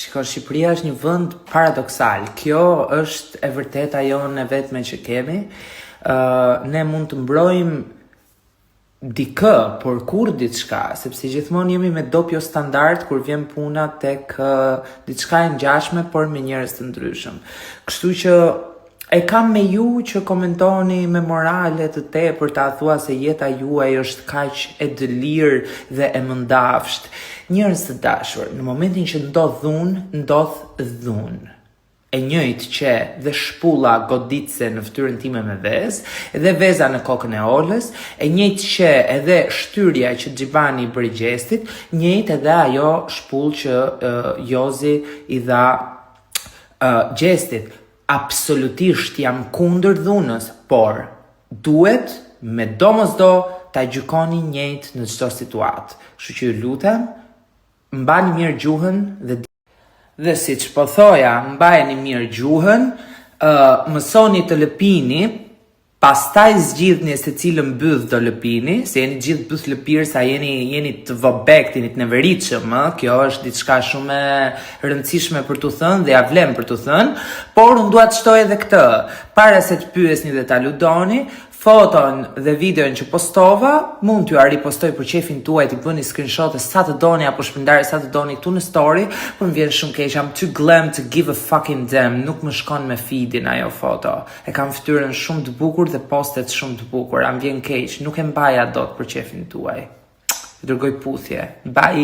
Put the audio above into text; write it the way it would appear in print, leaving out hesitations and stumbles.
Shiko, Shqipëria është një vend paradoksal. Kjo është e vërteta jonë e vetme që kemi. Ne mund të mbrojmë dikë, por kur diçka, sepse gjithmonë jemi me dopjo standard kur vjen puna tek diçka e ngjashme, por me njerëz të ndryshëm. Kështu që e kam me ju që komentoni me morale të tepërta, thua se jeta juaj është kaq e dëlirë dhe e mëndafsht. Njerëz të dashur, në momentin që ndodh dhunë. E njëjtë që dhe shpulla goditse në fytyrën time me vezë, edhe veza në kokën e Olës, e njëjtë që edhe shtyrja që Xhibani bëri gjestit, njëjtë edhe ajo shpullë që Jozi i dha gjestit. Absolutisht jam kundër dhunës, por duhet me domosdo ta gjykoni njëjtë në çdo situatë. Kështu që ju lutem, mbani mirë gjuhën dhe siç po thoja, mbajeni mirë gjuhën, mësoni të lëpini, pastaj zgjidhni se cilën byth do lëpini, se jeni gjithë byth lëpirë, sa jeni të vobekt, jeni të neveritshëm, kjo është diçka shumë e rëndësishme për t'u thënë dhe ja vlen për t'u thënë, por unë dua të shtoj edhe këtë, para se të pyesni dhe ta ludoni, foton dhe videon që postova, mund t'ju ripostoj për qefin tuaj, t'i bëni screenshot sa të doni apo shpërndarje sa të doni këtu në story, por më vjen shumë keq, I'm too glam to give a fucking damn, nuk më shkon me feedin ajo foto. E kam fytyrën shumë të bukur dhe postet shumë të bukur, më vjen keq, nuk e mbaja dot për qefin tuaj. Dërgoj puthje. Bye.